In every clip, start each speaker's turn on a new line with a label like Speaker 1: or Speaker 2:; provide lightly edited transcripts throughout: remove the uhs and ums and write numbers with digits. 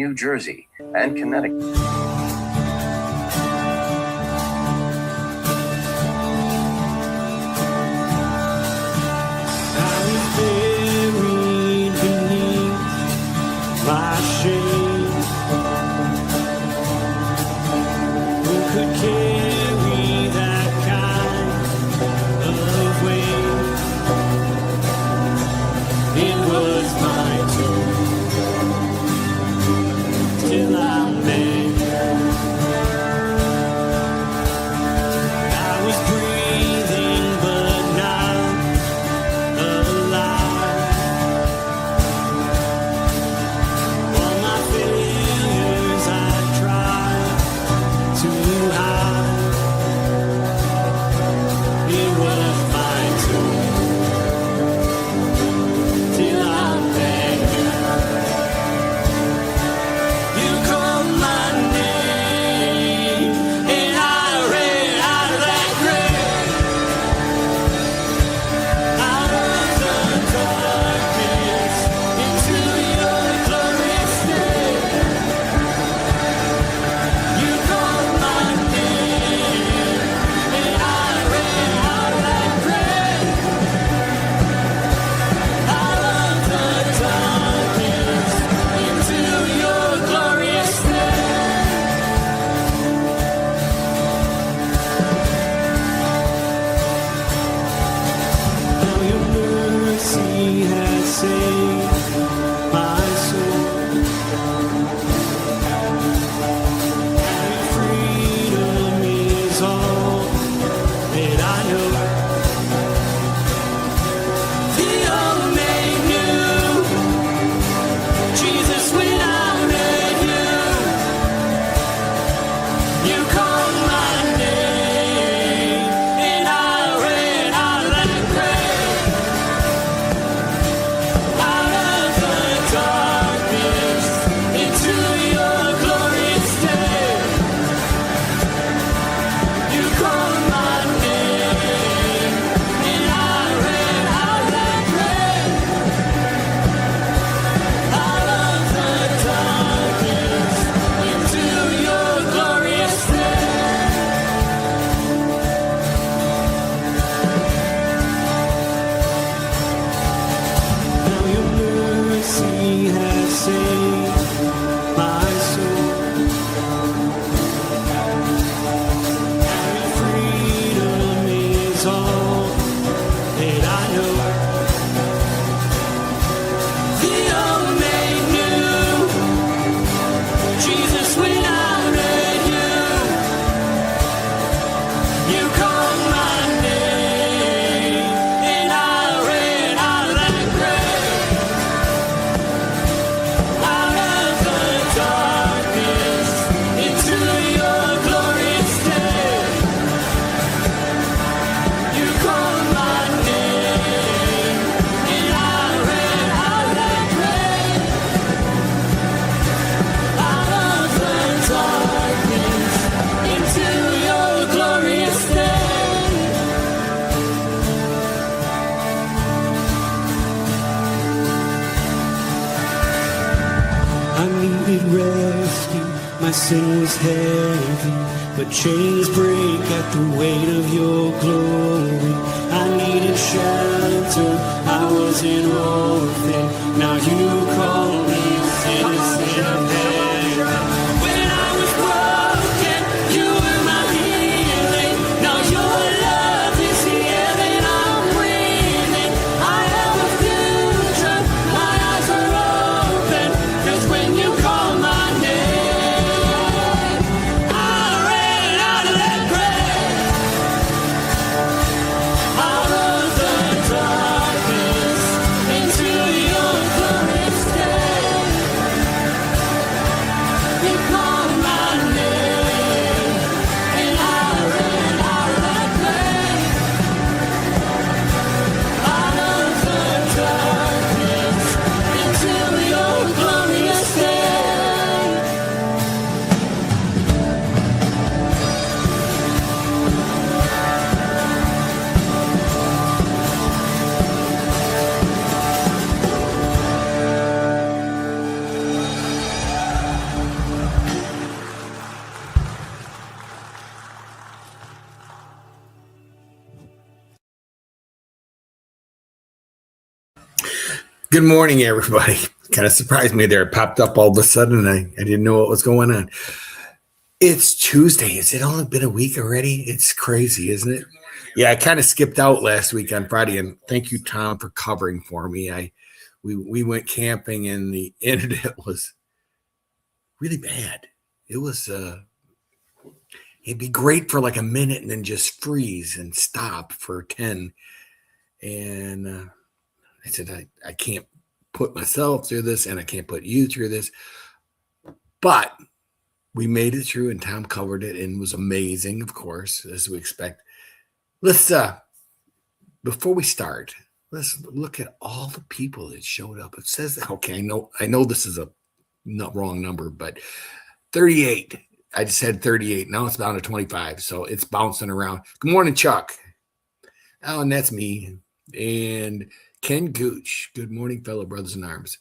Speaker 1: New Jersey and Connecticut.
Speaker 2: My shame, who could carry that kind of weight? It was my tomb till I met. I was breathing but not alive. Sin was heavy, but chains break at the weight of your glory. I needed shelter, I was an orphan. Now you call me citizen of heaven. When I was broken, you were my healing. Now your love is here and I'm breathing. I have a future, my eyes are open. 'Cause when you call my name, darkness into your glorious day.
Speaker 3: Good morning, everybody. Kind of surprised me there. It popped up all of a sudden, and I didn't know what was going on. It's Tuesday. Has it only been a week already? It's crazy, isn't it? Yeah, I kind of skipped out last week on Friday, and thank you, Tom, for covering for me. We went camping, and the internet was really bad. It was it'd be great for like a minute, and then just freeze and stop for 10. And I said, I can't put myself through this, and I can't put you through this. But we made it through, and Tom covered it, and was amazing, of course, as we expect. Let's before we start, let's look at all the people that showed up. It says, okay, I know this is a wrong number, but 38. I just had 38. Now it's down to 25, so it's bouncing around. Good morning, Chuck. Oh, and that's me. And Ken Gooch. Good morning, fellow brothers in arms.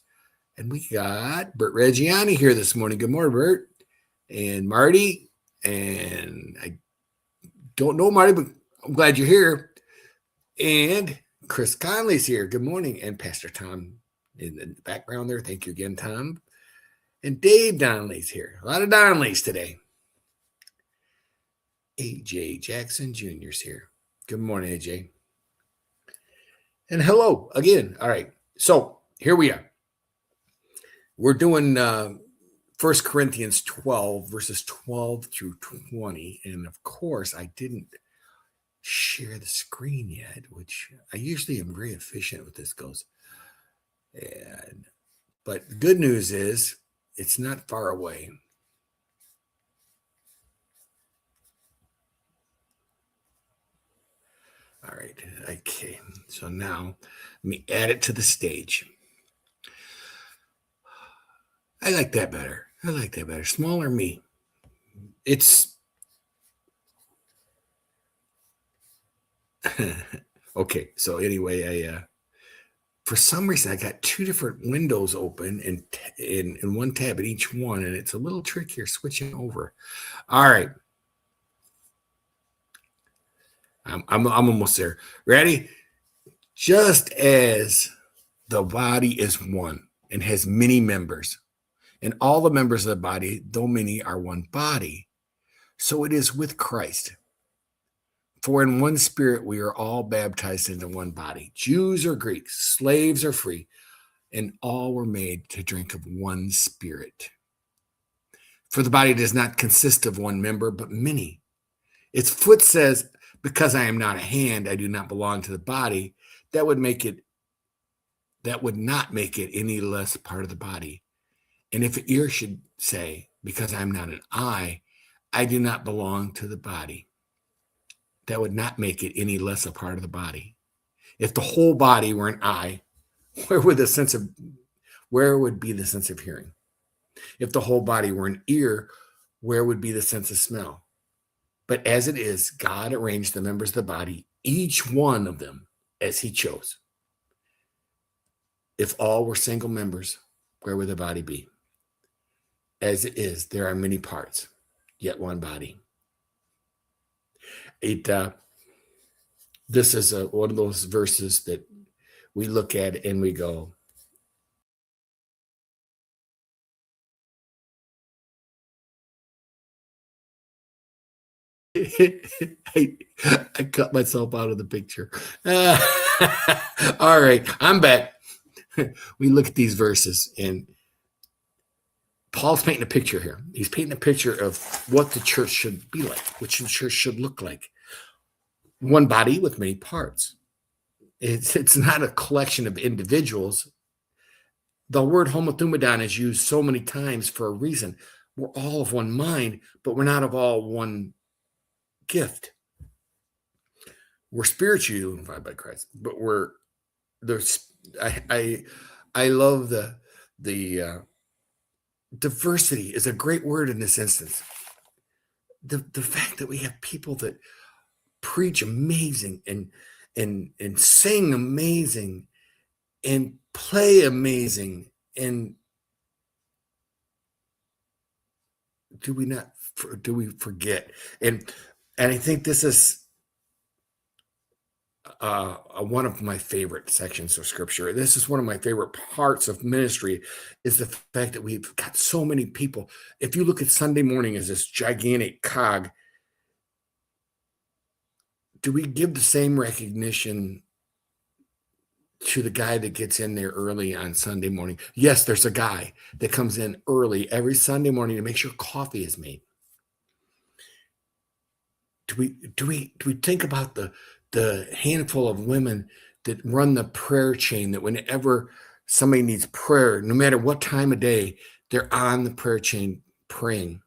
Speaker 3: And we got Bert Reggiani here this morning. Good morning, Bert. And Marty. And I don't know Marty, but I'm glad you're here. And Chris Conley's here. Good morning. And Pastor Tom in the background there. Thank you again, Tom. And Dave Donnelly's here. A lot of Donnellys today. AJ Jackson Jr.'s here. Good morning, AJ. And hello again. All right. So here we are. We're doing 1 Corinthians 12, verses 12 through 20. And of course, I didn't share the screen yet, which I usually am very efficient with this goes. But the good news is it's not far away. All right. Okay. So now let me add it to the stage. I like that better. Smaller me. It's okay. So anyway, for some reason I got two different windows open and in one tab at each one, and it's a little trickier switching over. All right. I'm almost there. Ready? Just as the body is one and has many members, and all the members of the body, though many, are one body, so it is with Christ. For in one spirit we are all baptized into one body, Jews or Greeks, slaves or free, and all were made to drink of one spirit. For the body does not consist of one member, but many. Its foot says, because I am not a hand, I do not belong to the body. That would not make it any less part of the body. And if an ear should say, because I'm not an eye, I do not belong to the body, that would not make it any less a part of the body. If the whole body were an eye, where would be the sense of hearing? If the whole body were an ear, where would be the sense of smell? But as it is, God arranged the members of the body, each one of them, as he chose. If all were single members, where would the body be? As it is, there are many parts, yet one body. This is one of those verses that we look at and we go, I cut myself out of the picture. All right, I'm back. We look at these verses, and Paul's painting a picture here. He's painting a picture of what the church should be like, what the church should look like. One body with many parts. It's not a collection of individuals. The word homothumadon is used so many times for a reason. We're all of one mind, but we're not of all one gift. We're spiritually unified by Christ, but I love the diversity is a great word in this instance. The fact that we have people that preach amazing and sing amazing and play amazing, and do we forget? And I think this is one of my favorite sections of scripture. This is one of my favorite parts of ministry, is the fact that we've got so many people. If you look at Sunday morning as this gigantic cog, do we give the same recognition to the guy that gets in there early on Sunday morning? Yes, there's a guy that comes in early every Sunday morning to make sure coffee is made. Do we think about the handful of women that run the prayer chain, that whenever somebody needs prayer, no matter what time of day, they're on the prayer chain praying?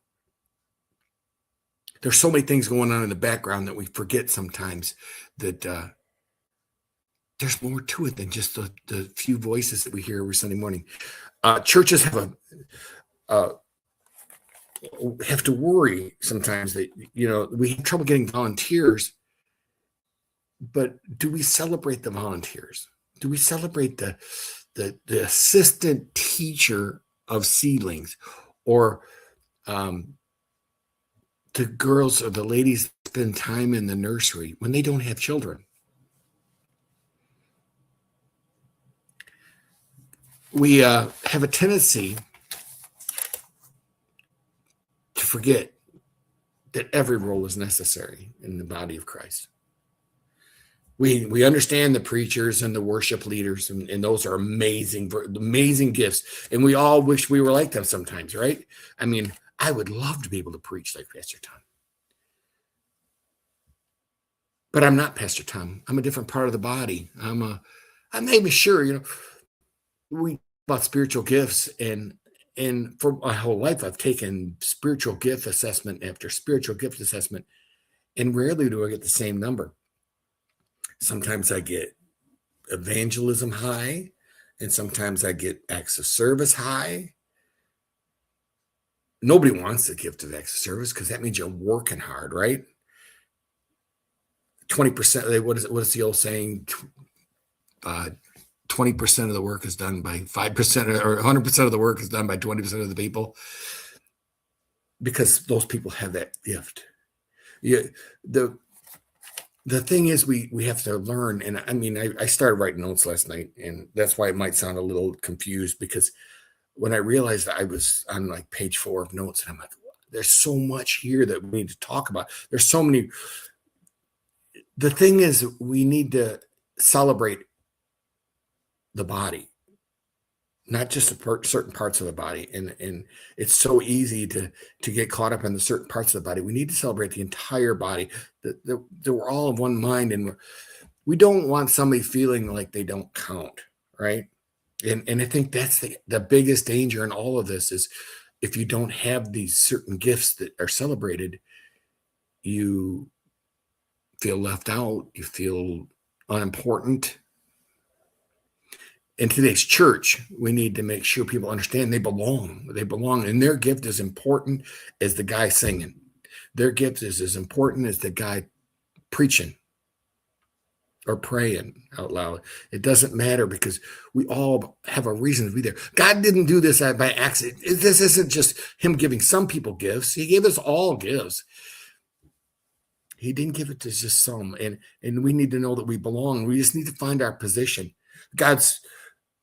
Speaker 3: There's so many things going on in the background that we forget sometimes, that there's more to it than just the few voices that we hear every Sunday morning. Churches have to worry sometimes that, we have trouble getting volunteers. But do we celebrate the volunteers? Do we celebrate the assistant teacher of seedlings, or the girls or the ladies that spend time in the nursery when they don't have children? We have a tendency to forget that every role is necessary in the body of Christ. We understand the preachers and the worship leaders, and those are amazing gifts. And we all wish we were like them sometimes, right? I mean, I would love to be able to preach like Pastor Tom. But I'm not Pastor Tom. I'm a different part of the body. I'm maybe sure, we about spiritual gifts, and for my whole life, I've taken spiritual gift assessment after spiritual gift assessment, and rarely do I get the same number. Sometimes I get evangelism high, and sometimes I get acts of service high. Nobody wants the gift of acts of service, because that means you're working hard, right? 20%, what is the old saying? 20% of the work is done by 5%, or 100% of the work is done by 20% of the people, because those people have that gift. The thing is, we have to learn. And I mean, I started writing notes last night, and that's why it might sound a little confused, because when I realized that I was on like page 4 of notes, and I'm like, there's so much here that we need to talk about. There's so many. The thing is, we need to celebrate the body, not just certain parts of the body. And it's so easy to get caught up in the certain parts of the body. We need to celebrate the entire body, that we're all of one mind, and we don't want somebody feeling like they don't count, right? And I think that's the biggest danger in all of this, is if you don't have these certain gifts that are celebrated, you feel left out, you feel unimportant. In today's church, we need to make sure people understand they belong. They belong, and their gift is important as the guy singing. Their gift is as important as the guy preaching or praying out loud. It doesn't matter, because we all have a reason to be there. God didn't do this by accident. This isn't just him giving some people gifts. He gave us all gifts. He didn't give it to just some. And we need to know that we belong. We just need to find our position. God's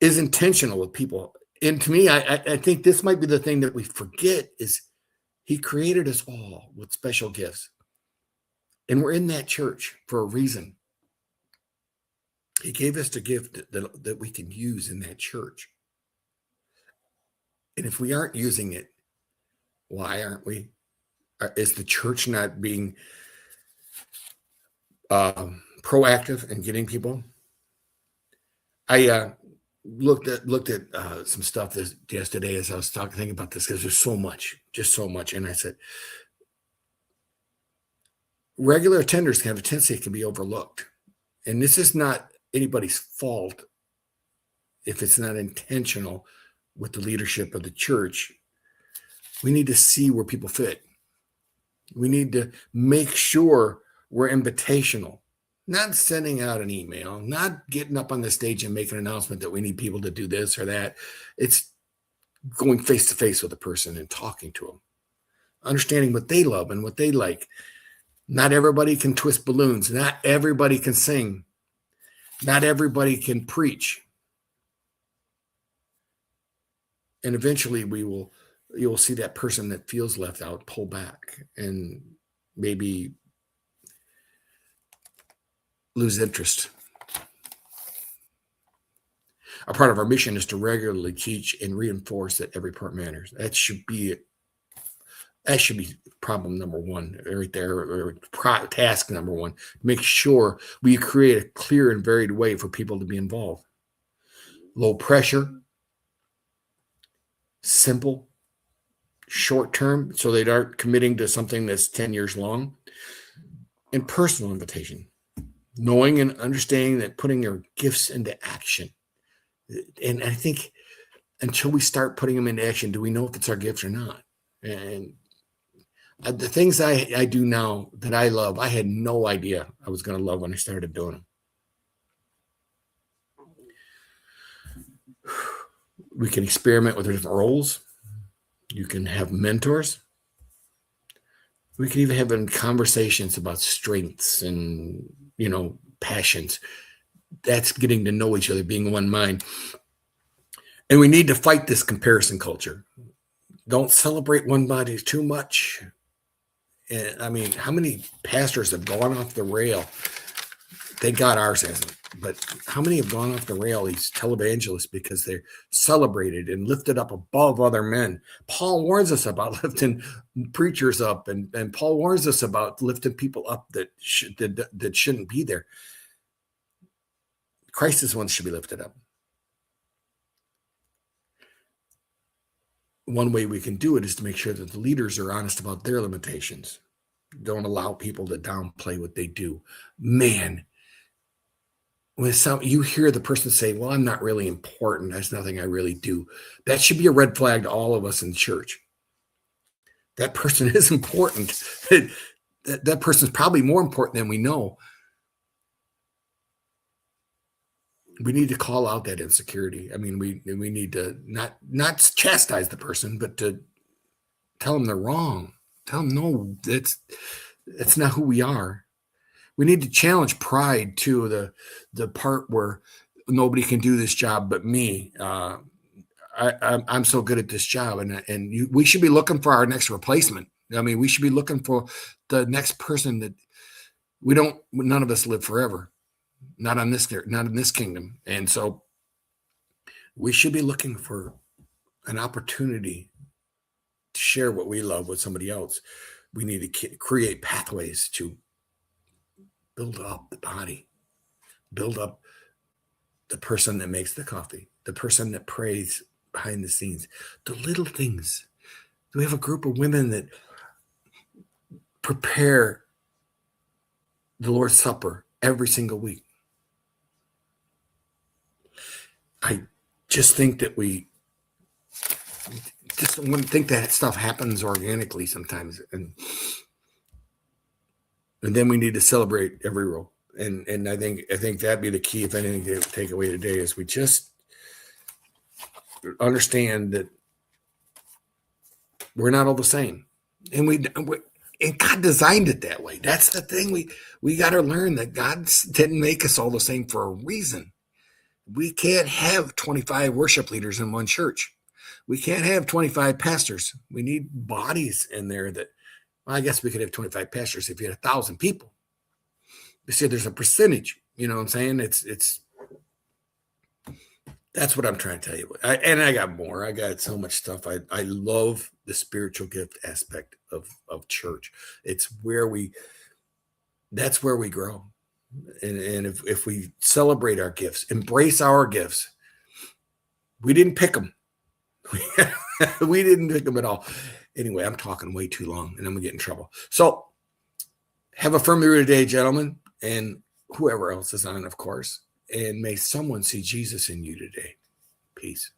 Speaker 3: is intentional with people. And to me, I think this might be the thing that we forget, is he created us all with special gifts. And we're in that church for a reason. He gave us the gift that we can use in that church. And if we aren't using it, why aren't we? Is the church not being proactive in getting people? I looked at some stuff yesterday as I was thinking about this, because there's so much, just so much. And I said, regular attenders can have a tendency to be overlooked. And this is not anybody's fault if it's not intentional with the leadership of the church. We need to see where people fit. We need to make sure we're invitational. Not sending out an email, not getting up on the stage and making an announcement that we need people to do this or that. It's going face to face with a person and talking to them, understanding what they love and what they like. Not everybody can twist balloons. Not everybody can sing. Not everybody can preach. And eventually you'll see that person that feels left out pull back and maybe lose interest. A part of our mission is to regularly teach and reinforce that every part matters. That should be problem number one right there, or task number one. Make sure we create a clear and varied way for people to be involved. Low pressure, simple, short term, so they aren't committing to something that's 10 years long, and personal invitation. Knowing and understanding that putting your gifts into action. And I think until we start putting them into action, do we know if it's our gifts or not? And the things I do now that I love, I had no idea I was going to love when I started doing them. We can experiment with different roles. You can have mentors. We can even have conversations about strengths and, passions. That's getting to know each other, being one mind. And we need to fight this comparison culture. Don't celebrate one body too much. And I mean, how many pastors have gone off the rail? Thank God ours hasn't. But how many have gone off the rail, these televangelists, because they're celebrated and lifted up above other men? Paul warns us about lifting preachers up, and Paul warns us about lifting people up that shouldn't be there. Christ is the one that should be lifted up. One way we can do it is to make sure that the leaders are honest about their limitations. Don't allow people to downplay what they do. Man, when you hear the person say, well, I'm not really important, there's nothing I really do, that should be a red flag to all of us in church. That person is important. That person is probably more important than we know. We need to call out that insecurity. I mean, we need to not chastise the person, but to tell them they're wrong. Tell them, no, that's not who we are. We need to challenge pride too, the part where nobody can do this job but me. I'm so good at this job, and we should be looking for our next replacement. I mean, we should be looking for the next person that none of us live forever. Not in this kingdom. And so we should be looking for an opportunity to share what we love with somebody else. We need to create pathways to build up the body, build up the person that makes the coffee, the person that prays behind the scenes, the little things. We have a group of women that prepare the Lord's Supper every single week. I just think that we just wouldn't think that stuff happens organically sometimes. And then we need to celebrate every role. And I think that'd be the key, if anything, to take away today, is we just understand that we're not all the same. And God designed it that way. That's the thing. We got to learn that God didn't make us all the same for a reason. We can't have 25 worship leaders in one church. We can't have 25 pastors. We need bodies in there well, I guess we could have 25 pastors if you had 1,000 people. You see, there's a percentage, you know what I'm saying? That's what I'm trying to tell you. And I got more. I got so much stuff. I love the spiritual gift aspect of church. That's where we grow. And if we celebrate our gifts, embrace our gifts, we didn't pick them. We didn't pick them at all. Anyway, I'm talking way too long and I'm going to get in trouble. So have a firmly rooted day, gentlemen, and whoever else is on, of course. And may someone see Jesus in you today. Peace.